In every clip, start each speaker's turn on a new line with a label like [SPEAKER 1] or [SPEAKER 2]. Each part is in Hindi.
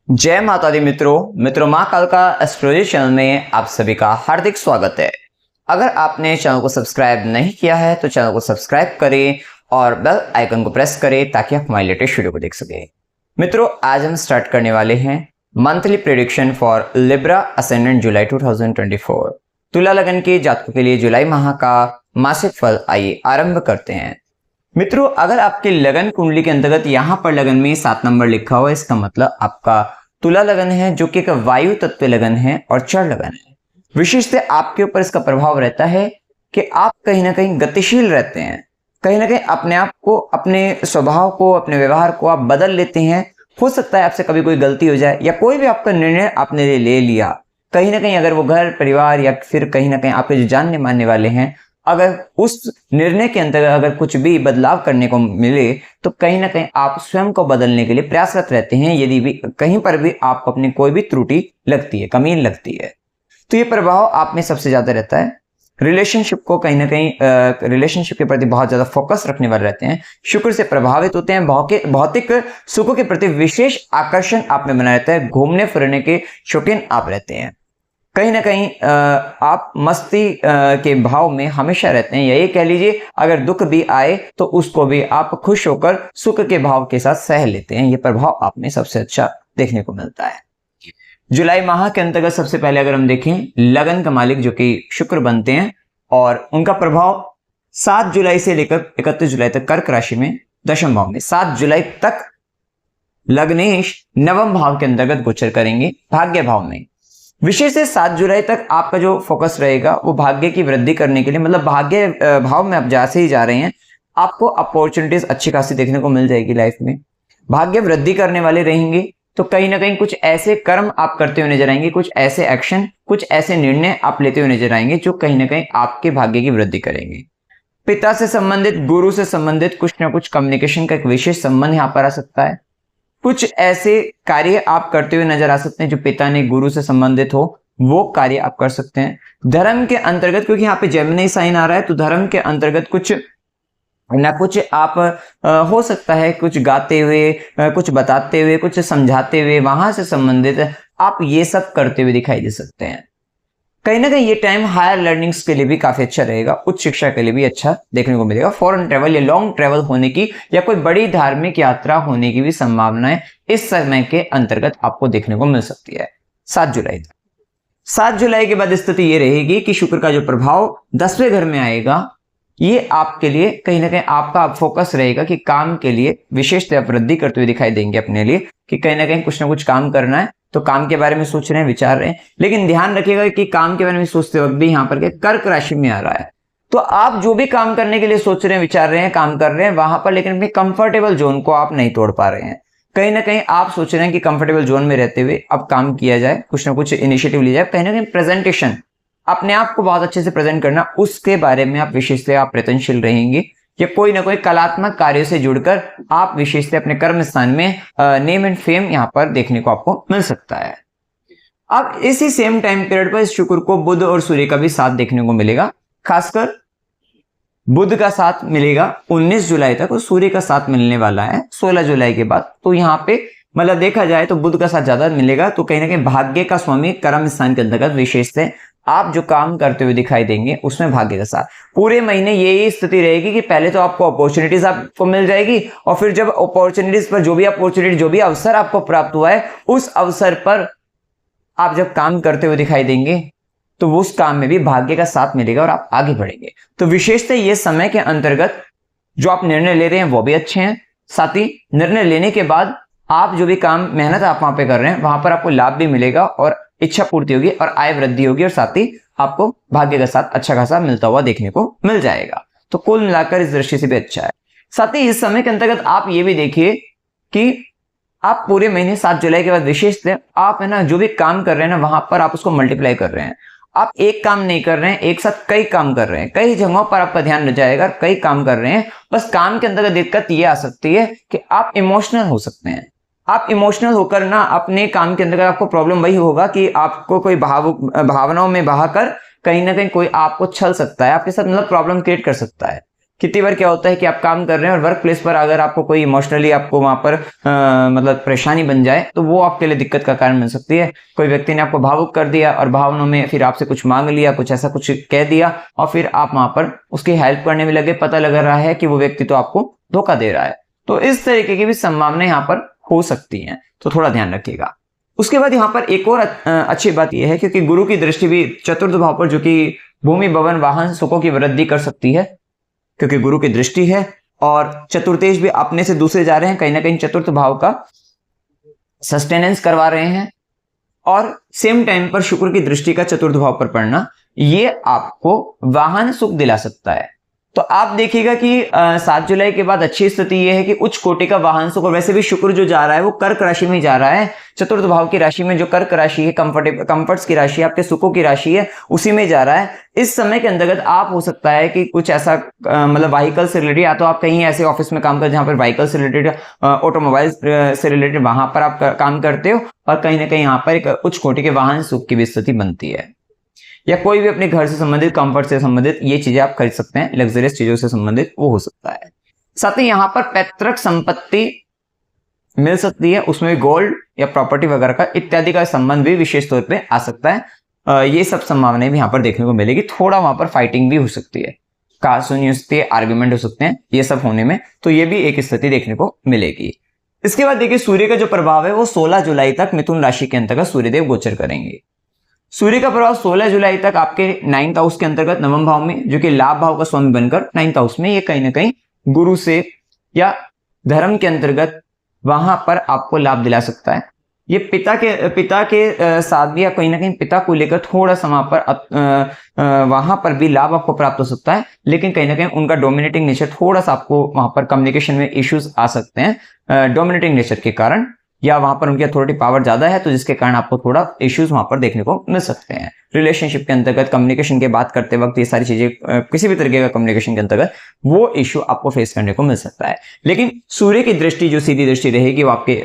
[SPEAKER 1] जय माता दी मित्रों माँ कालका एस्ट्रोलॉजी चैनल में आप सभी का हार्दिक स्वागत है। अगर आपने चैनल को सब्सक्राइब नहीं किया है तो चैनल को सब्सक्राइब करें और बेल आइकन को प्रेस करें ताकि आप हमारी लेटेस्ट वीडियो को देख सकें। मित्रों, आज हम स्टार्ट करने वाले हैं monthly prediction for Libra ascendant July 2024। Tula लगन के जातकों के लिए जुलाई माह का मासिक फल आइए आरंभ करते हैं। मित्रों, अगर आपके लगन कुंडली के अंतर्गत यहां पर लगन में 7 नंबर लिखा हुआ है, इसका मतलब आपका तुला लगन है, जो कि एक वायु तत्व लगन है और चर लगन है। विशेषतः आपके ऊपर इसका प्रभाव रहता है कि आप कहीं ना कहीं गतिशील रहते हैं, कहीं ना कहीं अपने आप को, अपने स्वभाव को, अपने व्यवहार को आप बदल लेते हैं। हो सकता है आपसे कभी कोई गलती हो जाए या कोई भी आपका निर्णय आपने ले लिया, कहीं ना कहीं अगर वो घर परिवार या फिर कहीं ना कहीं आपके जो जानने मानने वाले हैं, अगर उस निर्णय के अंतर्गत अगर कुछ भी बदलाव करने को मिले तो कहीं ना कहीं आप स्वयं को बदलने के लिए प्रयासरत रहते हैं। यदि भी कहीं पर भी आपको अपनी कोई भी त्रुटि लगती है, कमी लगती है, तो ये प्रभाव आप में सबसे ज्यादा रहता है। रिलेशनशिप को कहीं ना कहीं रिलेशनशिप के प्रति बहुत ज्यादा फोकस रखने वाले रहते हैं, शुक्र से प्रभावित होते हैं, भौतिक सुखों के प्रति विशेष आकर्षण आप में बना रहता है, घूमने फिरने के शौकीन आप रहते हैं। कहीं ना कहीं आप मस्ती के भाव में हमेशा रहते हैं, या ये कह लीजिए अगर दुख भी आए तो उसको भी आप खुश होकर सुख के भाव के साथ सह लेते हैं। ये प्रभाव आप में सबसे अच्छा देखने को मिलता है। जुलाई माह के अंतर्गत सबसे पहले अगर हम देखें, लगन का मालिक जो कि शुक्र बनते हैं और उनका प्रभाव 7 जुलाई से लेकर 31 जुलाई तक कर्क राशि में दशम भाव में, 7 जुलाई तक लग्नेश नवम भाव के अंतर्गत गोचर करेंगे, भाग्य भाव में। विशेष से 7 जुलाई तक आपका जो फोकस रहेगा वो भाग्य की वृद्धि करने के लिए, मतलब भाग्य भाव में आप जैसे ही जा रहे हैं आपको अपॉर्चुनिटीज अच्छी खासी देखने को मिल जाएगी लाइफ में। भाग्य वृद्धि करने वाले रहेंगे तो कहीं ना कहीं कुछ ऐसे कर्म आप करते हुए नजर आएंगे, कुछ ऐसे एक्शन, कुछ ऐसे निर्णय आप लेते हुए नजर आएंगे जो कहीं ना कहीं आपके भाग्य की वृद्धि करेंगे। पिता से संबंधित, गुरु से संबंधित कुछ ना कुछ कम्युनिकेशन का एक विशेष संबंध यहाँ पर आ सकता है। कुछ ऐसे कार्य आप करते हुए नजर आ सकते हैं जो पिता ने गुरु से संबंधित हो, वो कार्य आप कर सकते हैं। धर्म के अंतर्गत, क्योंकि यहाँ पे जेमिनी साइन आ रहा है, तो धर्म के अंतर्गत कुछ ना कुछ आप हो सकता है कुछ गाते हुए, कुछ बताते हुए, कुछ समझाते हुए, वहां से संबंधित आप ये सब करते हुए दिखाई दे सकते हैं। कहीं ना कहीं ये टाइम हायर लर्निंग्स के लिए भी काफी अच्छा रहेगा, उच्च शिक्षा के लिए भी अच्छा देखने को मिलेगा। फॉरेन ट्रेवल या लॉन्ग ट्रेवल होने की या कोई बड़ी धार्मिक यात्रा होने की भी संभावनाएं इस समय के अंतर्गत आपको देखने को मिल सकती है 7 जुलाई तक। 7 जुलाई के बाद स्थिति ये रहेगी कि शुक्र का जो प्रभाव 10वें घर में आएगा, ये आपके लिए कहीं ना कहीं आपका फोकस रहेगा कि काम के लिए विशेषतः वृद्धि करते हुए दिखाई देंगे अपने लिए, कि कहीं ना कहीं कुछ ना कुछ काम करना है तो काम के बारे में सोच रहे हैं, विचार रहे हैं। लेकिन ध्यान रखिएगा कि काम के बारे में सोचते वक्त भी यहाँ पर के कर्क राशि में आ रहा है, तो आप जो भी काम करने के लिए सोच रहे हैं, विचार रहे हैं, काम कर रहे हैं, वहां पर लेकिन अपने कंफर्टेबल जोन को आप नहीं तोड़ पा रहे हैं। कहीं ना कहीं आप सोच रहे हैं कि कंफर्टेबल जोन में रहते हुए अब काम किया जाए, कुछ ना कुछ इनिशिएटिव लिया जाए, कहीं ना कहीं प्रेजेंटेशन, अपने आप को बहुत अच्छे से प्रेजेंट करना, उसके बारे में आप विशेषतः आप प्रयत्नशील रहेंगे, या कोई ना कोई कलात्मक कार्यों से जुड़कर आप विशेषतः अपने कर्म स्थान में नेम एंड फेम यहाँ पर देखने को आपको मिल सकता है। अब इसी सेम टाइम पीरियड पर इस शुक्र को बुध और सूर्य का भी साथ देखने को मिलेगा। खासकर बुध का साथ मिलेगा 19 जुलाई तक और सूर्य का साथ मिलने वाला है 16 जुलाई के बाद। तो यहाँ पे मतलब देखा जाए तो बुध का साथ ज्यादा मिलेगा, तो कहीं ना कहीं भाग्य का स्वामी कर्म स्थान के अंतर्गत विशेषतः आप जो काम करते हुए दिखाई देंगे उसमें भाग्य के साथ पूरे महीने यही स्थिति रहेगी कि पहले तो आपको अपॉर्चुनिटीज आपको मिल जाएगी, और फिर जब अपॉर्चुनिटीज पर जो भी अपॉर्चुनिटी, जो भी अवसर आपको प्राप्त हुआ है, उस अवसर पर आप जब काम करते हुए दिखाई देंगे तो उस काम में भी भाग्य का साथ मिलेगा और आप आगे बढ़ेंगे। तो विशेषतः ये समय के अंतर्गत जो आप निर्णय ले रहे हैं वो भी अच्छे हैं, साथ ही निर्णय लेने के बाद आप जो भी काम, मेहनत आप वहां पे कर रहे हैं, वहां पर आपको लाभ भी मिलेगा और इच्छा पूर्ति होगी और आय वृद्धि होगी, और साथ ही आपको भाग्य का साथ अच्छा खासा मिलता हुआ देखने को मिल जाएगा। तो कुल मिलाकर इस दृष्टि से भी अच्छा है। साथ ही इस समय के अंतर्गत आप ये भी देखिए कि आप पूरे महीने 7 जुलाई के बाद विशेषतः आप है ना जो भी काम कर रहे हैं ना, वहां पर आप उसको मल्टीप्लाई कर रहे हैं। आप एक काम नहीं कर रहे हैं, एक साथ कई काम कर रहे हैं, कई जगहों पर आपका ध्यान रह जाएगा, कई काम कर रहे हैं। बस काम के अंतर्गत दिक्कत ये आ सकती है कि आप इमोशनल हो सकते हैं। आप इमोशनल होकर ना अपने काम के अंदर आपको प्रॉब्लम वही होगा कि आपको कोई भावनाओं में बहाकर कहीं ना कहीं कोई आपको छल सकता है, आपके साथ मतलब प्रॉब्लम क्रिएट कर सकता है। कितनी बार क्या होता है कि आप काम कर रहे हैं और वर्क प्लेस पर अगर आपको कोई इमोशनली आपको वहां पर मतलब परेशानी बन जाए तो वो आपके लिए दिक्कत का कारण बन सकती है। कोई व्यक्ति ने आपको भावुक कर दिया और भावनाओं में फिर आपसे कुछ मांग लिया, कुछ ऐसा कुछ कह दिया और फिर आप वहां पर उसकी हेल्प करने में लगे, पता लग रहा है कि वो व्यक्ति तो आपको धोखा दे रहा है। तो इस तरीके की भी संभावनाएं यहाँ पर हो सकती हैं, तो थोड़ा ध्यान रखिएगा। उसके बाद यहाँ पर एक और अच्छी बात यह है क्योंकि गुरु की दृष्टि भी चतुर्थ भाव पर, जो कि भूमि भवन वाहन सुखों की वृद्धि कर सकती है, क्योंकि गुरु की दृष्टि है और चतुर्थेश भी अपने से दूसरे जा रहे हैं, कहीं ना कहीं चतुर्थ भाव का सस्टेनेंस करवा रहे हैं। और सेम टाइम पर शुक्र की दृष्टि का चतुर्थ भाव पर पड़ना ये आपको वाहन सुख दिला सकता है। तो आप देखिएगा कि 7 जुलाई के बाद अच्छी स्थिति यह है कि उच्च कोटि का वाहन सुख, और वैसे भी शुक्र जो जा रहा है वो कर्क राशि में जा रहा है, चतुर्थ भाव की राशि में, जो कर्क राशि है, कंफर्ट्स की राशि है, आपके सुखों की राशि है, उसी में जा रहा है। इस समय के अंतर्गत आप हो सकता है कि कुछ ऐसा मतलब व्हीकल से रिलेटेड, या तो आप कहीं ऐसे ऑफिस में काम करते जहां पर व्हीकल से रिलेटेड, ऑटोमोबाइल से रिलेटेड वहां पर आप काम करते हो और कहीं ना कहीं यहाँ पर एक उच्च कोटि के वाहन सुख की भी स्थिति बनती है। या कोई भी अपने घर से संबंधित, कंफर्ट से संबंधित ये चीजें आप खरीद सकते हैं, लग्जरियस चीजों से संबंधित वो हो सकता है। साथ ही यहाँ पर पैतृक संपत्ति मिल सकती है, उसमें भी गोल्ड या प्रॉपर्टी वगैरह का इत्यादि का संबंध भी विशेष तौर पे आ सकता है। ये सब संभावनाएं भी यहाँ पर देखने को मिलेगी। थोड़ा वहां पर फाइटिंग भी हो सकती है, कहा सुनी हो सकती है, आर्ग्यूमेंट हो सकते हैं, ये सब होने में, तो ये भी एक स्थिति देखने को मिलेगी। इसके बाद देखिए सूर्य का जो प्रभाव है वो 16 जुलाई तक मिथुन राशि के अंतर्गत सूर्यदेव गोचर करेंगे। सूर्य का प्रभाव 16 जुलाई तक आपके 9th हाउस के अंतर्गत नवम भाव में, जो कि लाभ भाव का स्वामी बनकर 9th हाउस में, ये कहीं ना कहीं गुरु से या धर्म के अंतर्गत वहां पर आपको लाभ दिला सकता है। ये पिता के साथ भी, या कहीं ना कहीं पिता को लेकर थोड़ा सा वहां पर वहां पर भी लाभ आपको प्राप्त हो सकता है, लेकिन कहीं ना कहीं उनका डोमिनेटिंग नेचर, थोड़ा सा आपको वहां पर कम्युनिकेशन में इश्यूज आ सकते हैं डोमिनेटिंग नेचर के कारण, या वहां पर उनकी अथॉरिटी पावर ज्यादा है, तो जिसके कारण आपको थोड़ा इश्यूज वहां पर देखने को मिल सकते हैं। रिलेशनशिप के अंतर्गत कम्युनिकेशन की बात करते वक्त ये सारी चीजें, किसी भी तरीके का कम्युनिकेशन के अंतर्गत वो इश्यू आपको फेस करने को मिल सकता है। लेकिन सूर्य की दृष्टि, जो सीधी दृष्टि रहेगी, वो आपके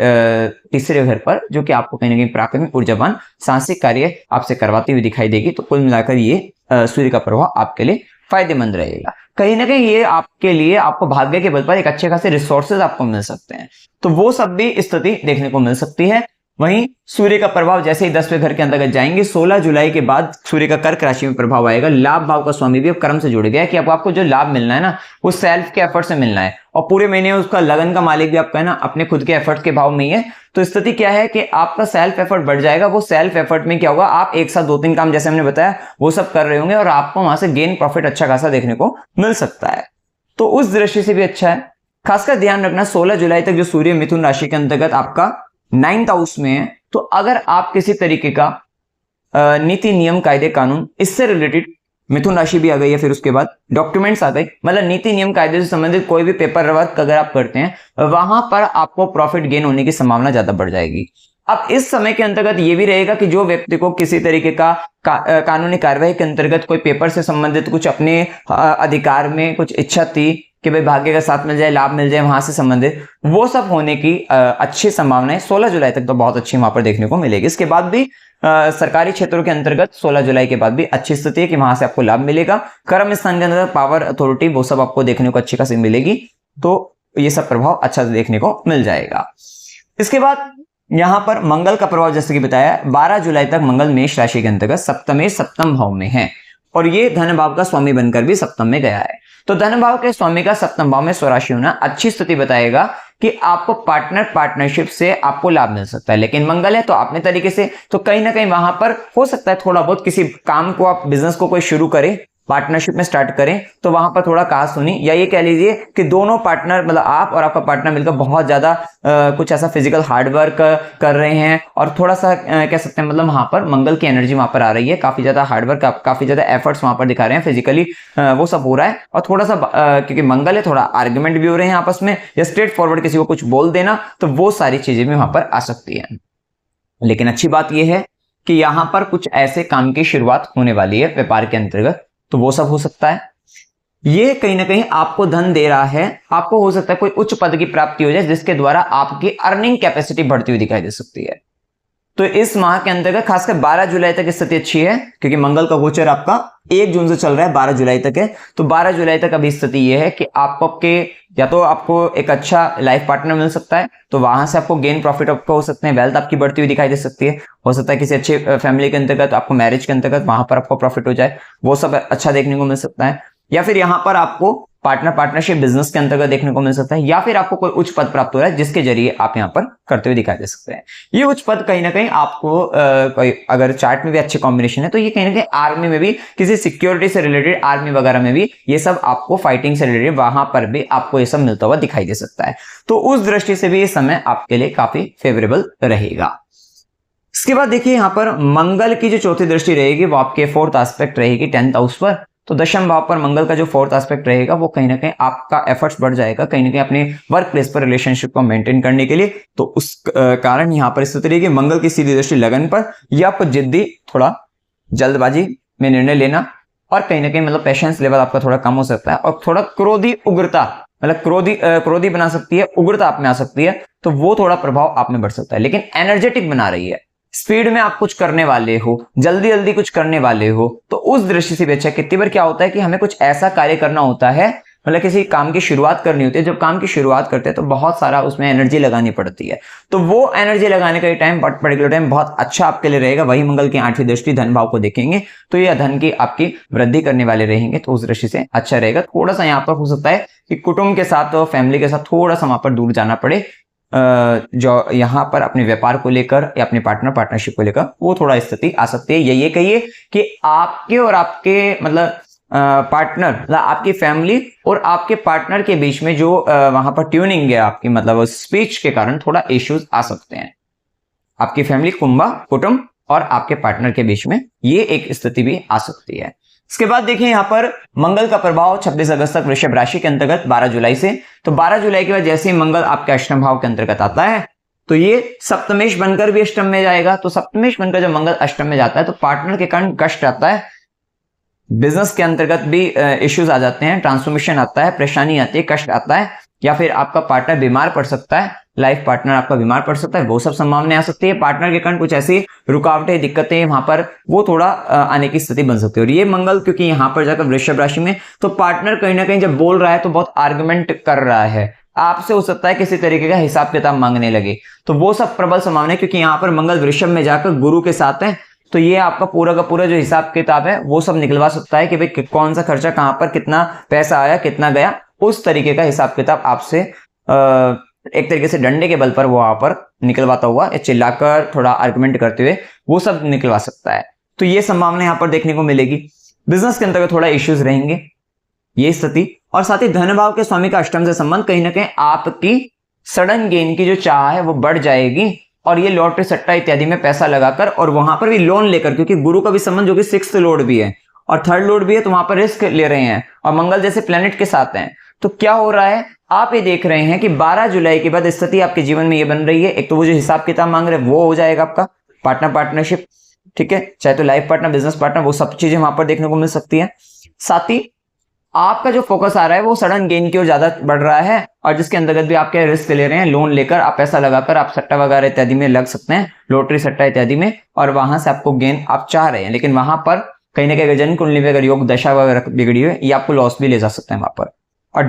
[SPEAKER 1] तीसरे घर पर, जो कि आपको कहीं ना कहीं प्राकृतिक ऊर्जावान साहसिक कार्य आपसे करवाती हुई दिखाई देगी। तो कुल मिलाकर ये सूर्य का प्रभाव आपके लिए फायदेमंद रहेगा। कहीं ना कहीं ये आपके लिए, आपको भाग्य के बल पर एक अच्छे खासे रिसोर्सेज आपको मिल सकते हैं, तो वो सब भी स्थिति देखने को मिल सकती है। वहीं सूर्य का प्रभाव जैसे ही 10वें घर के अंतर्गत जाएंगे, 16 जुलाई के बाद सूर्य का कर्क राशि में प्रभाव आएगा। लाभ भाव का स्वामी भी अब कर्म से जुड़ गया है कि अब आपको जो लाभ मिलना है ना, वो सेल्फ के एफर्ट से मिलना है, और पूरे महीने उसका लगन का मालिक भी आपका है ना, अपने खुद के एफर्ट के भाव में ही है। तो स्थिति क्या है कि आपका सेल्फ एफर्ट बढ़ जाएगा। वो सेल्फ एफर्ट में क्या होगा, आप एक साथ 2-3 काम, जैसे हमने बताया, वो सब कर रहे होंगे और आपको वहां से गेन प्रॉफिट अच्छा खासा देखने को मिल सकता है। तो उस दृष्टि से भी अच्छा है। खासकर ध्यान रखना 16 जुलाई तक जो सूर्य मिथुन राशि के अंतर्गत आपका 9th हाउस में है, तो अगर आप किसी तरीके का नीति नियम कायदे कानून इससे रिलेटेड, मिथुन राशि भी आ गई है, फिर उसके बाद डॉक्यूमेंट्स आ गए, मतलब नीति नियम कायदे से संबंधित कोई भी पेपर वर्क अगर आप करते हैं, वहां पर आपको प्रॉफिट गेन होने की संभावना ज्यादा बढ़ जाएगी। अब इस समय के अंतर्गत ये भी रहेगा कि जो व्यक्ति को किसी तरीके का कानूनी कार्यवाही के अंतर्गत कोई पेपर से संबंधित कुछ अपने अधिकार में कुछ इच्छा थी कि भाई भाग्य का साथ मिल जाए, लाभ मिल जाए, वहां से संबंधित वो सब होने की अच्छी संभावनाएं 16 जुलाई तक तो बहुत अच्छी वहां पर देखने को मिलेगी। इसके बाद भी सरकारी क्षेत्रों के अंतर्गत 16 जुलाई के बाद भी अच्छी स्थिति है कि वहां से आपको लाभ मिलेगा। कर्म स्थान के अंदर पावर अथॉरिटी वो सब आपको देखने को अच्छी खासी मिलेगी, तो ये सब प्रभाव अच्छा देखने को मिल जाएगा। इसके बाद यहां पर मंगल का प्रभाव, जैसे कि बताया, 12 जुलाई तक मंगल मेष राशि के अंतर्गत सप्तम भाव में है, और ये धन भाव का स्वामी बनकर भी सप्तम में गया है। तो धन भाव के स्वामी का सप्तम भाव में स्वराशि होना अच्छी स्थिति बताएगा कि आपको पार्टनरशिप से आपको लाभ मिल सकता है। लेकिन मंगल है तो अपने तरीके से, तो कहीं ना कहीं वहां पर हो सकता है थोड़ा बहुत किसी काम को, आप बिजनेस को कोई शुरू करें, पार्टनरशिप में स्टार्ट करें, तो वहां पर थोड़ा कहा सुनी, या ये कह लीजिए कि दोनों पार्टनर, मतलब आप और आपका पार्टनर मिलकर बहुत ज्यादा कुछ ऐसा फिजिकल हार्डवर्क कर रहे हैं, और थोड़ा सा कह सकते हैं, मतलब वहां पर मंगल की एनर्जी वहां पर आ रही है, काफी ज्यादा हार्डवर्क, काफी ज्यादा एफर्ट्स वहां पर दिखा रहे हैं, फिजिकली वो सब हो रहा है। और थोड़ा सा क्योंकि मंगल है, थोड़ा आर्ग्यूमेंट भी हो रहे हैं आपस में, या स्ट्रेट फॉरवर्ड किसी को कुछ बोल देना, तो वो सारी चीजें भी वहां पर आ सकती है। लेकिन अच्छी बात यह है कि यहां पर कुछ ऐसे काम की शुरुआत होने वाली है व्यापार के अंतर्गत, तो वो सब हो सकता है। ये कहीं ना कहीं आपको धन दे रहा है, आपको हो सकता है कोई उच्च पद की प्राप्ति हो जाए, जिसके द्वारा आपकी अर्निंग कैपेसिटी बढ़ती हुई दिखाई दे सकती है। तो इस माह के अंतर्गत खासकर 12 जुलाई तक स्थिति अच्छी है, क्योंकि मंगल का गोचर आपका 1 जून से चल रहा है, 12 जुलाई तक है। तो 12 जुलाई तक अभी स्थिति ये है कि आपके या तो आपको एक अच्छा लाइफ पार्टनर मिल सकता है, तो वहां से आपको गेन प्रॉफिट आपको हो सकते हैं, वेल्थ आपकी बढ़ती हुई दिखाई दे सकती है। हो सकता है किसी अच्छे फैमिली के अंतर्गत आपको मैरिज के अंतर्गत वहां पर आपको प्रॉफिट हो जाए, वो सब अच्छा देखने को मिल सकता है। या फिर यहाँ पर आपको पार्टनरशिप बिजनेस के अंतर्गत देखने को मिल सकता है, या फिर आपको कोई उच्च पद प्राप्त हो रहा है जिसके जरिए आप यहाँ पर करते हुए दिखाई दे सकते हैं। ये उच्च पद कहीं ना कहीं आपको कोई अगर चार्ट में भी अच्छे कॉम्बिनेशन है तो ये कहीं ना कहीं आर्मी में भी, किसी सिक्योरिटी से रिलेटेड आर्मी वगैरह में भी ये सब आपको फाइटिंग से रिलेटेड वहां पर भी आपको ये सब मिलता हुआ दिखाई दे सकता है। तो उस दृष्टि से भी ये समय आपके लिए काफी फेवरेबल रहेगा। इसके बाद देखिए यहाँ पर मंगल की जो चौथी दृष्टि रहेगी वो आपके 4th एस्पेक्ट रहेगी 10th हाउस पर। तो दशम भाव पर मंगल का जो 4th एस्पेक्ट रहेगा वो कहीं ना कहीं आपका एफर्ट्स बढ़ जाएगा कहीं ना कहीं अपने वर्क प्लेस पर रिलेशनशिप को मेंटेन करने के लिए। तो उस कारण यहाँ पर स्थिति रहेगी मंगल की सीधी दृष्टि लगन पर, या आपको जिद्दी, थोड़ा जल्दबाजी में निर्णय लेना, और कहीं ना कहीं मतलब पेशेंस लेवल आपका थोड़ा कम हो सकता है, और थोड़ा क्रोधी उग्रता, मतलब क्रोधी बना सकती है, उग्रता आप में आ सकती है, तो वो थोड़ा प्रभाव आप में बढ़ सकता है। लेकिन एनर्जेटिक बना रही है, स्पीड में आप कुछ करने वाले हो, जल्दी जल्दी कुछ करने वाले हो, तो उस दृष्टि से भी अच्छा है। कितनी बार क्या होता है कि हमें कुछ ऐसा कार्य करना होता है, मतलब किसी काम की शुरुआत करनी होती है, जब काम की शुरुआत करते हैं तो बहुत सारा उसमें एनर्जी लगानी पड़ती है, तो वो एनर्जी लगाने का टाइम पर्टिकुलर टाइम बहुत अच्छा आपके लिए रहेगा। वही मंगल की 8वीं दृष्टि धन भाव को देखेंगे तो ये धन की आपकी वृद्धि करने वाले रहेंगे, तो उस दृष्टि से अच्छा रहेगा। थोड़ा सा यहाँ पर हो सकता है कि कुटुंब के साथ और फैमिली के साथ थोड़ा सा वहां पर दूर जाना पड़े, जो यहाँ पर अपने व्यापार को लेकर या अपने पार्टनरशिप को लेकर वो थोड़ा स्थिति आ सकती है। ये कहिए कि आपके और आपके मतलब पार्टनर, आपकी फैमिली और आपके पार्टनर के बीच में जो वहां पर ट्यूनिंग है आपकी, मतलब स्पीच के कारण थोड़ा इश्यूज आ सकते हैं। आपकी फैमिली, कुटुंब और आपके पार्टनर के बीच में ये एक स्थिति भी आ सकती है। इसके बाद देखिए यहाँ पर मंगल का प्रभाव 26 अगस्त तक वृषभ राशि के अंतर्गत 12 जुलाई से। तो 12 जुलाई के बाद जैसे ही मंगल आपके अष्टम भाव के अंतर्गत आता है तो ये सप्तमेश बनकर भी अष्टम में जाएगा। तो सप्तमेश बनकर जब मंगल अष्टम में जाता है तो पार्टनर के कारण कष्ट आता है, बिजनेस के अंतर्गत भी इश्यूज आ जाते हैं, ट्रांसफॉर्मेशन आता है, परेशानी आती है, कष्ट आता है, या फिर आपका पार्टनर बीमार पड़ सकता है, लाइफ पार्टनर आपका बीमार पड़ सकता है, वो सब संभावनाएं आ सकती है। पार्टनर के कारण कुछ ऐसी रुकावटें, दिक्कतें वहां पर वो थोड़ा आने की स्थिति बन सकती है। और ये मंगल क्योंकि यहाँ पर जाकर वृषभ राशि में, तो पार्टनर कहीं ना कहीं जब बोल रहा है तो बहुत आर्गुमेंट कर रहा है, आपसे हो सकता है किसी तरीके का हिसाब किताब मांगने लगे, तो वो सब प्रबल संभावना है। क्योंकि यहाँ पर मंगल वृषभ में जाकर गुरु के साथ है, तो ये आपका पूरा का पूरा जो हिसाब किताब है वो सब निकलवा सकता है कि भाई कौन सा खर्चा कहां पर, कितना पैसा आया, कितना गया, उस तरीके का हिसाब किताब आपसे एक तरीके से डंडे के बल पर वो वहां पर निकलवाता हुआ या चिल्लाकर थोड़ा आर्गुमेंट करते हुए वो सब निकलवा सकता है। तो ये संभावना यहाँ पर देखने को मिलेगी। बिजनेस के अंतर्गत थोड़ा इश्यूज रहेंगे ये स्थिति, और साथ ही धन भाव के स्वामी का अष्टम से संबंध, कहीं ना कहीं आपकी सडन गेन की जो चाह है वो बढ़ जाएगी, और ये लॉटरी सट्टा इत्यादि में पैसा लगाकर और वहां पर भी लोन लेकर, क्योंकि गुरु का भी संबंध जो कि 6th लॉर्ड भी है और 3rd लॉर्ड भी है, तो वहां पर रिस्क ले रहे हैं और मंगल जैसे प्लेनेट के साथ हैं। तो क्या हो रहा है, आप ये देख रहे हैं कि 12 जुलाई के बाद स्थिति आपके जीवन में ये बन रही है, एक तो वो जो हिसाब किताब मांग रहे हैं वो हो जाएगा आपका, पार्टनरशिप, ठीक है, चाहे तो लाइफ पार्टनर, बिजनेस पार्टनर, वो सब चीजें वहां पर देखने को मिल सकती है। साथ ही आपका जो फोकस आ रहा है वो सडन गेन की ओर ज्यादा बढ़ रहा है, और जिसके अंतर्गत भी आप क्या रिस्क ले रहे हैं, लोन लेकर आप पैसा लगाकर आप सट्टा वगैरह इत्यादि में लग सकते हैं, लॉटरी सट्टा इत्यादि में, और वहां से आपको गेन आप चाह रहे हैं, लेकिन वहां पर कहीं ना कहीं जन्म कुंडली में अगर योग दशा वगैरह बिगड़ी हुई, ये आपको लॉस भी ले जा सकते हैं वहां पर, और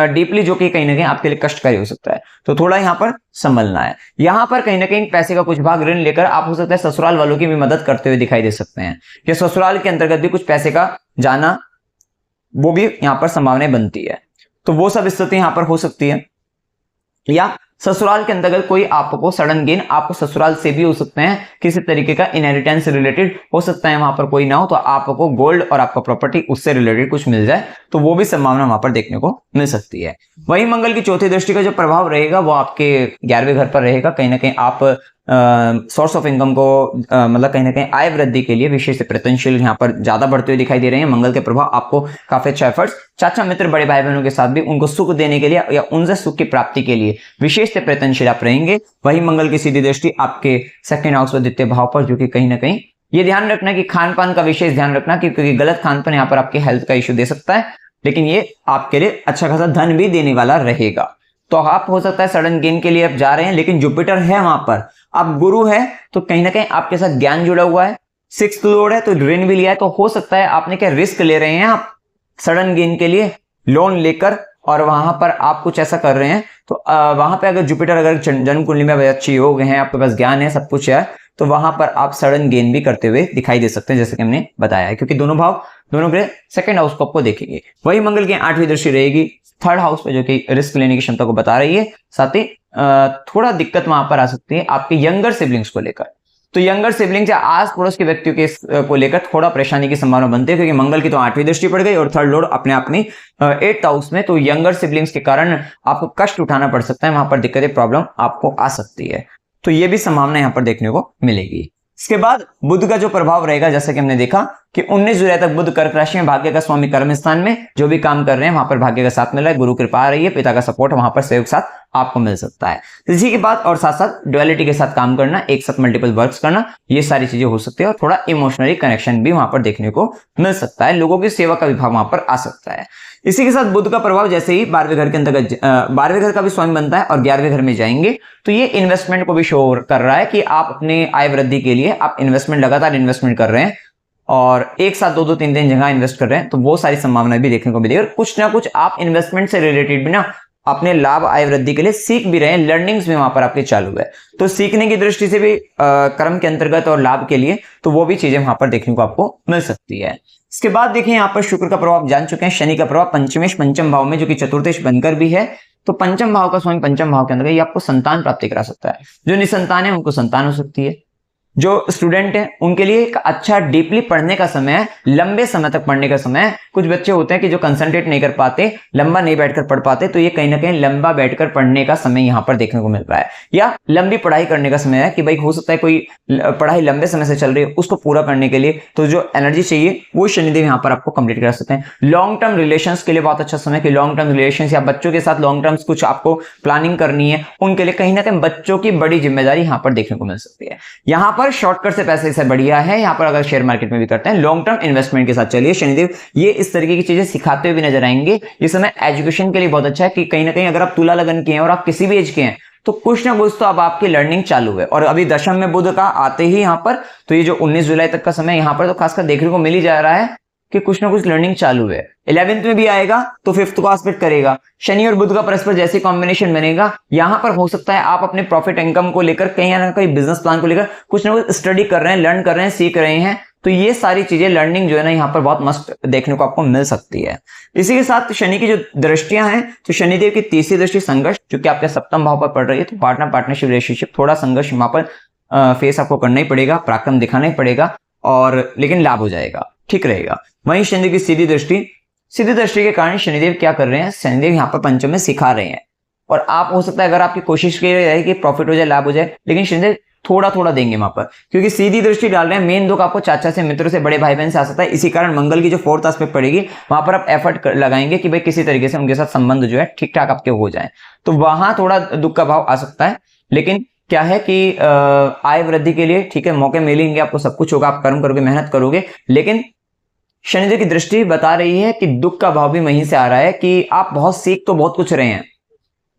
[SPEAKER 1] डीपली जो कि कहीं ना कहीं आपके लिए कष्टकारी हो सकता है। तो थोड़ा यहाँ पर संभलना है। यहाँ पर कहीं ना कहीं पैसे का कुछ भाग ऋण लेकर आप हो सकता है ससुराल वालों की भी मदद करते हुए दिखाई दे सकते हैं, या ससुराल के अंतर्गत भी कुछ पैसे का जाना, वो भी यहाँ पर संभावनाएं बनती है। तो वो सब स्थिति यहाँ पर हो सकती है, या ससुराल के अंतर्गत कोई आपको सडन गेन आपको ससुराल से भी हो सकते हैं, किसी तरीके का इनहेरिटेंस से रिलेटेड हो सकता है, वहां पर कोई ना हो तो आपको गोल्ड और आपका प्रॉपर्टी उससे रिलेटेड कुछ मिल जाए, तो वो भी संभावना वहां पर देखने को मिल सकती है। वही मंगल की चौथी दृष्टि का जो प्रभाव रहेगा वो आपके 11वें घर पर रहेगा। कहीं ना कहीं आप सोर्स ऑफ इनकम को मतलब कहीं ना कहीं आय वृद्धि के लिए विशेष प्रयत्नशील यहाँ पर ज्यादा बढ़ते हुए दिखाई दे रहे हैं। मंगल के प्रभाव आपको काफी अच्छा एफर्ट्स चाचा मित्र बड़े भाई बहनों के साथ भी उनको सुख देने के लिए या उनसे सुख की प्राप्ति के लिए विशेष प्रयत्नशील आप रहेंगे। वही मंगल की सीधी दृष्टि आपके 2nd हाउस व द्वितीय भाव पर, जो कि कहीं ना कहीं ये ध्यान रखना कि खान पान का विशेष ध्यान रखना, क्योंकि गलत खान पान यहाँ पर आपके हेल्थ का इश्यू दे सकता है, लेकिन ये आपके लिए अच्छा खासा धन भी देने वाला रहेगा। तो आप हो सकता है सडन गेन के लिए आप जा रहे हैं, लेकिन जुपिटर है वहां पर, अब गुरु है तो कहीं ना कहीं आपके साथ ज्ञान जुड़ा हुआ है, 6th लॉर्ड है तो ऋण भी लिया है, तो हो सकता है आपने क्या रिस्क ले रहे हैं आप सडन गेन के लिए लोन लेकर, और वहां पर आप कुछ ऐसा कर रहे हैं। तो वहां पे अगर जुपिटर अगर जन्म कुंडली में अच्छे योग हैं, आपके पास ज्ञान है, सब कुछ है, तो वहां पर आप सडन गेन भी करते हुए दिखाई दे सकते हैं, जैसे कि हमने बताया है, क्योंकि दोनों भाव दोनों ग्रह सेकंड हाउस को आपको देखेंगे। वही मंगल की 8वीं दृष्टि रहेगी 3rd हाउस पे, जो कि रिस्क लेने की क्षमता को बता रही है। साथ ही थोड़ा दिक्कत वहां पर आ सकती है आपके यंगर सिबलिंग्स को लेकर, तो यंगर सिबलिंग्स या आस पड़ोस के व्यक्तियों के को लेकर थोड़ा परेशानी की संभावना बनती है, क्योंकि मंगल की तो 8वीं दृष्टि पड़ गई और 3rd लॉर्ड अपने आप में 8th हाउस में, तो यंगर सिबलिंग्स के कारण आपको कष्ट उठाना पड़ सकता है, वहां पर दिक्कतें प्रॉब्लम आपको आ सकती है, तो ये भी संभावना यहाँ पर देखने को मिलेगी। इसके बाद बुध का जो प्रभाव रहेगा, जैसा कि हमने देखा कि 19 जुलाई तक बुध कर्क राशि में, भाग्य का स्वामी कर्म स्थान में, जो भी काम कर रहे हैं वहां पर भाग्य का साथ मिल रहा है, गुरु कृपा आ रही है, पिता का सपोर्ट वहां पर सहयोग साथ आपको मिल सकता है। इसी के बाद और साथ साथ डुअलिटी के साथ काम करना, एक साथ मल्टीपल वर्क्स करना, ये सारी चीजें हो सकती है, और थोड़ा इमोशनली कनेक्शन भी वहां पर देखने को मिल सकता है, लोगों की सेवा का विभाग वहां पर आ सकता है। इसी के साथ बुध का प्रभाव जैसे ही 12वें घर के अंतर्गत 12वें घर का भी स्वामी बनता है और 11वें घर में जाएंगे, तो ये इन्वेस्टमेंट को भी शो कर रहा है कि आप अपने आय वृद्धि के लिए आप इन्वेस्टमेंट लगातार इन्वेस्टमेंट कर रहे हैं, और एक साथ 2-2 3-3 जगह इन्वेस्ट कर रहे हैं, तो वो सारी संभावनाएं भी देखने को मिलेगी। और कुछ ना कुछ आप इन्वेस्टमेंट से रिलेटेड भी ना अपने लाभ आय वृद्धि के लिए सीख भी रहे हैं, लर्निंग्स भी वहां पर आपके चालू है, तो सीखने की दृष्टि से भी कर्म के अंतर्गत और लाभ के लिए, तो वो भी चीजें वहां पर देखने को आपको मिल सकती है। इसके बाद देखिए यहाँ पर शुक्र का प्रभाव जान चुके हैं, शनि का प्रभाव पंचमेश पंचम भाव में, जो कि चतुर्थेश बनकर भी है, तो पंचम भाव का स्वामी पंचम भाव के अंदर ये आपको संतान प्राप्ति करा सकता है। जो निसंतान है उनको संतान हो सकती है, जो स्टूडेंट है उनके लिए एक अच्छा डीपली पढ़ने का समय है, लंबे समय तक पढ़ने का समय है। कुछ बच्चे होते हैं कि जो कंसंट्रेट नहीं कर पाते, लंबा नहीं बैठकर पढ़ पाते, तो ये कहीं ना कहीं लंबा बैठकर पढ़ने का समय यहाँ पर देखने को मिल रहा है, या लंबी पढ़ाई करने का समय है कि भाई हो सकता है कोई पढ़ाई लंबे समय से चल रही है, उसको पूरा करने के लिए तो जो एनर्जी चाहिए वो शनिदेव यहाँ पर आपको कंप्लीट करा सकते हैं। लॉन्ग टर्म रिलेशंस के लिए बहुत अच्छा समय, कि लॉन्ग टर्म रिलेशंस या बच्चों के साथ लॉन्ग टर्म्स कुछ आपको प्लानिंग करनी है, उनके लिए कहीं ना कहीं बच्चों की बड़ी जिम्मेदारी यहाँ पर देखने को मिल सकती है। यहाँ पर शॉर्टकट से पैसे से बढ़िया है, यहाँ पर अगर शेयर मार्केट में भी करते हैं, लॉन्ग टर्म इन्वेस्टमेंट के साथ चलिए, शनिदेव ये इस तरीके की चीजें सिखाते हुए भी नजर आएंगे। ये समय एजुकेशन के लिए बहुत अच्छा है, कि कहीं ना कहीं अगर आप तुला लगन के हैं और आप किसी भी एज के हैं, तो कुछ ना कुछ तो अब आपकी लर्निंग चालू है, और अभी दशम में बुध का आते ही यहाँ पर, तो ये जो 19 जुलाई तक का समय यहाँ पर तो खासकर देखने को मिल ही जा रहा है कि कुछ ना कुछ लर्निंग चालू है। 11th में भी आएगा तो 5th को एस्पेक्ट करेगा, शनि और बुध का परस्पर जैसे कॉम्बिनेशन बनेगा, यहां पर हो सकता है आप अपने प्रॉफिट इनकम को लेकर कहीं ना कहीं बिजनेस प्लान को लेकर कुछ ना कुछ स्टडी कर रहे हैं, लर्न कर रहे हैं, सीख रहे हैं, तो ये सारी चीजें लर्निंग जो है ना यहाँ पर बहुत मस्त देखने को आपको मिल सकती है। इसी के साथ शनि की जो दृष्टियां हैं, तो शनिदेव की तीसरी दृष्टि संघर्ष, जो कि आपके सप्तम भाव पर पड़ रही है, तो पार्टनरशिप रिलेशनशिप, थोड़ा संघर्ष वहां पर फेस आपको करना ही पड़ेगा, पराक्रम दिखाना ही पड़ेगा, और लेकिन लाभ हो जाएगा, ठीक रहेगा। वहीं शनि की सीधी दृष्टि के कारण शनिदेव क्या कर रहे हैं, शनिदेव यहाँ पर पंचम में सिखा रहे हैं, और आप हो सकता है अगर आपकी कोशिश की रहे कि प्रॉफिट हो जाए, लाभ हो जाए, लेकिन शनिदेव थोड़ा थोड़ा देंगे वहां पर, क्योंकि सीधी दृष्टि डाल रहे हैं। मेन दुख आपको चाचा से, मित्रों से, बड़े भाई बहन से आ सकता है, इसी कारण मंगल की जो 4th एस्पेक्ट पड़ेगी वहां पर आप एफर्ट लगाएंगे कि भाई किसी तरीके से उनके साथ संबंध जो है ठीक ठाक आपके हो जाए, तो वहां थोड़ा दुख का भाव आ सकता है। लेकिन क्या है कि आय वृद्धि के लिए ठीक है, मौके मिलेंगे आपको, सब कुछ होगा, आप कर्म करोगे, मेहनत करोगे, लेकिन शनिदेव की दृष्टि बता रही है कि दुख का भाव भी वहीं से आ रहा है कि आप बहुत सीख तो बहुत कुछ रहे हैं,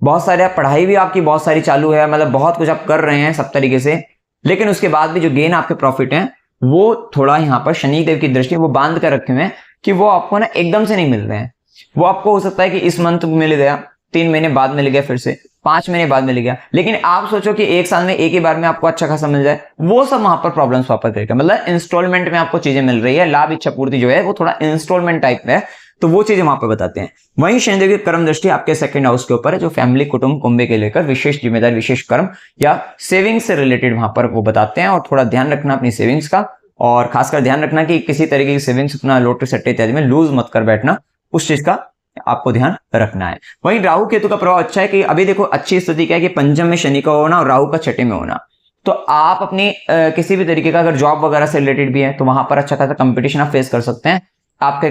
[SPEAKER 1] बहुत सारे पढ़ाई भी आपकी बहुत सारी चालू है, मतलब बहुत कुछ आप कर रहे हैं सब तरीके से, लेकिन उसके बाद भी जो गेन आपके प्रॉफिट हैं वो थोड़ा यहाँ पर शनिदेव की दृष्टि वो बांध कर रखे हुए हैं कि वो आपको ना एकदम से नहीं मिल रहे हैं। वो आपको हो सकता है कि इस मंथ मिल गया, 3 महीने बाद मिल गया, फिर से 5 महीने बाद मिल गया, लेकिन आप सोचो कि 1 साल में एक ही बार में आपको अच्छा खासा मिल जाए, वो सब वहां पर प्रॉब्लम्स वापस करेगा। मतलब इंस्टॉलमेंट में आपको चीजें मिल रही है, लाभ इच्छा पूर्ति जो है वो थोड़ा इंस्टॉलमेंट टाइप में है, तो वो चीजें वहां पर बताते हैं। वहीं शनिदेव की कर्म दृष्टि आपके 2nd हाउस के ऊपर है, जो फैमिली, कुटुंब, कुंबे के लेकर विशेष जिम्मेदारी, विशेष कर्म या सेविंग्स से रिलेटेड वहां पर वो बताते हैं, और थोड़ा ध्यान रखना अपनी सेविंग्स का, और खासकर ध्यान रखना कि किसी तरीके की सेविंग्स अपना लोटरी सट्टे इत्यादि में लूज मत कर बैठना, उस चीज का आपको ध्यान रखना है। वहीं राहु केतु का प्रभाव अच्छा है कि अभी देखो अच्छी स्थिति क्या है कि पंचम में शनि का होना और राहु का 6ठे में होना, तो आप अपनी किसी भी तरीके का अगर जॉब वगैरह से रिलेटेड भी है तो वहां पर अच्छा खासा कंपटीशन आप फेस कर सकते हैं। आपके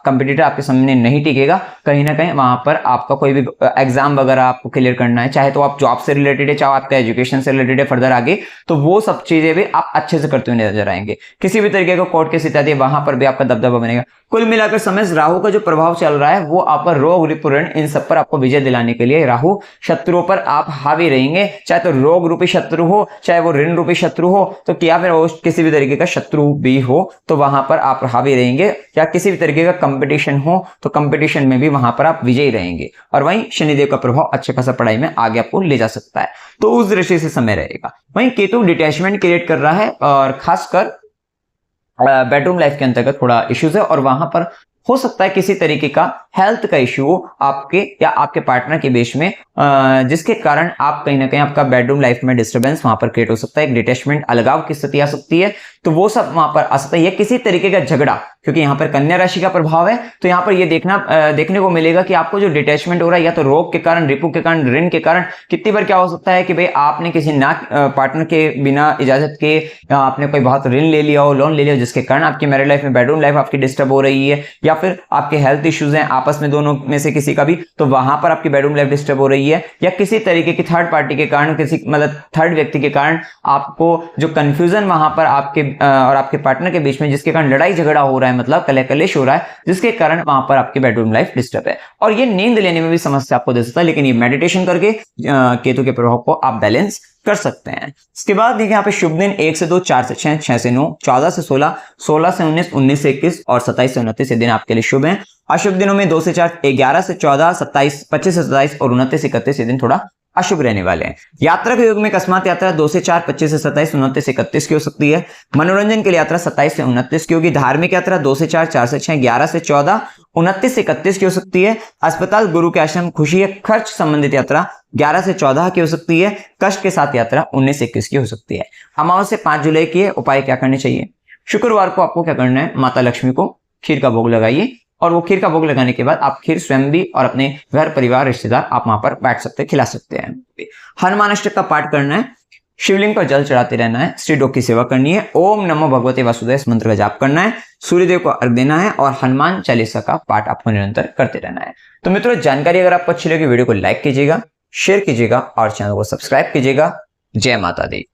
[SPEAKER 1] कंपटीटर आपके सामने नहीं टिकेगा। कहीं ना कहीं वहां पर आपका कोई भी एग्जाम वगैरह आपको क्लियर करना है, चाहे तो आप जॉब से रिलेटेड है, चाहे आपका एजुकेशन से रिलेटेड है फर्दर आगे, तो वो सब चीजें भी आप अच्छे से करते हुए नजर आएंगे। किसी भी तरीके का कोर्ट केस इत्यादि वहां पर भी आपका दबदबा बनेगा। कुल मिलाकर समझ राहु का जो प्रभाव चल रहा है वो आप पर रोग रिपु ऋण इन सब पर आपको विजय दिलाने के लिए राहु शत्रुओं पर आप हावी रहेंगे, चाहे तो रोग रूपी शत्रु हो, चाहे वो ऋण रूपी शत्रु हो, तो या फिर वो किसी भी तरीके का शत्रु भी हो तो वहां पर आप हावी रहेंगे, या किसी भी तरीके का कंपटीशन हो तो कंपटीशन में भी वहां पर आप विजयी रहेंगे। और वहीं शनिदेव का प्रभाव अच्छे खासा पढ़ाई में आगे आपको ले जा सकता है, तो उस दृष्टि से समय रहेगा। वहीं केतु डिटैचमेंट क्रिएट कर रहा है और खासकर बेडरूम लाइफ के अंतर्गत थोड़ा इश्यूज है, और वहां पर हो सकता है किसी तरीके का हेल्थ का इश्यू हो आपके या आपके पार्टनर के बीच में, जिसके कारण आप कहीं ना कहीं आपका बेडरूम लाइफ में डिस्टर्बेंस वहां पर क्रिएट हो सकता है, एक डिटैचमेंट अलगाव की स्थिति आ सकती है, तो वो सब वहां पर आ सकता है। किसी तरीके का झगड़ा, क्योंकि यहाँ पर कन्या राशि का प्रभाव है, तो यहाँ पर ये देखने को मिलेगा कि आपको जो डिटैचमेंट हो रहा है या तो रोग के कारण, रिपु के कारण, ऋण के कारण, कितनी बार क्या हो सकता है कि भाई आपने किसी ना पार्टनर के बिना इजाजत के आपने कोई बहुत ऋण ले लिया हो, लोन ले लिया हो, जिसके कारण आपकी मैरिड लाइफ में बेडरूम लाइफ आपकी डिस्टर्ब हो रही है, या फिर आपके हेल्थ इश्यूज हैं आपस में दोनों में से किसी का भी, तो वहां पर आपकी बेडरूम लाइफ डिस्टर्ब हो रही है, या किसी तरीके की थर्ड पार्टी के कारण, किसी मतलब थर्ड व्यक्ति के कारण आपको जो कंफ्यूजन वहां पर आपके और आपके पार्टनर के बीच में, जिसके कारण लड़ाई झगड़ा हो रहा है, मतलब कलह कलेश हो रहा है, जिसके कारण वहां पर आपकी बेडरूम लाइफ डिस्टर्ब है, और ये नींद लेने में भी समस्या आपको दे सकता है। लेकिन ये मेडिटेशन करके केतु के प्रभाव को आप बैलेंस कर सकते हैं। इसके बाद देखिए यहाँ पे शुभ दिन 1 से 2, 4 से 6, 6 से 9, 14 से 16, 16 से 19, 19 से 21 और 27 से 29 ये दिन आपके लिए शुभ हैं। अशुभ दिनों में 2 से 4, 11 से 14, 27, 25 से 27 और 29 31 ये दिन थोड़ा अशुभ रहने वाले हैं। यात्रा के योग में अकस्मात यात्रा 2 से 4, 25 से 27, 29 से 31 की हो सकती है। मनोरंजन के लिए यात्रा 27 से 29 की होगी। धार्मिक यात्रा 2 से 4, 4 से 6, 11 से 14, 29 से 31 की हो सकती है। अस्पताल, गुरु के आश्रम, खुशी या खर्च संबंधित यात्रा 11 से 14 की हो सकती है। कष्ट के साथ यात्रा 19 से 21 की हो सकती है। अमावस्या 5 जुलाई की है। उपाय क्या करने चाहिए? शुक्रवार को आपको क्या करना है, माता लक्ष्मी को खीर का भोग लगाइए, और वो खीर का भोग लगाने के बाद आप खीर स्वयं भी और अपने घर परिवार रिश्तेदार आप वहां पर बैठ सकते हैं, खिला सकते हैं। हनुमान अष्टक का पाठ करना है, शिवलिंग पर जल चढ़ाते रहना है, श्री डोग की सेवा करनी है, ओम नमो भगवते वासुदेव इस मंत्र का जाप करना है, सूर्यदेव को अर्घ देना है, और हनुमान चालीसा का पाठ आपको निरंतर करते रहना है। तो मित्रों, जानकारी अगर आपको अच्छी लगी वीडियो को लाइक कीजिएगा, शेयर कीजिएगा और चैनल को सब्सक्राइब कीजिएगा। जय माता दी।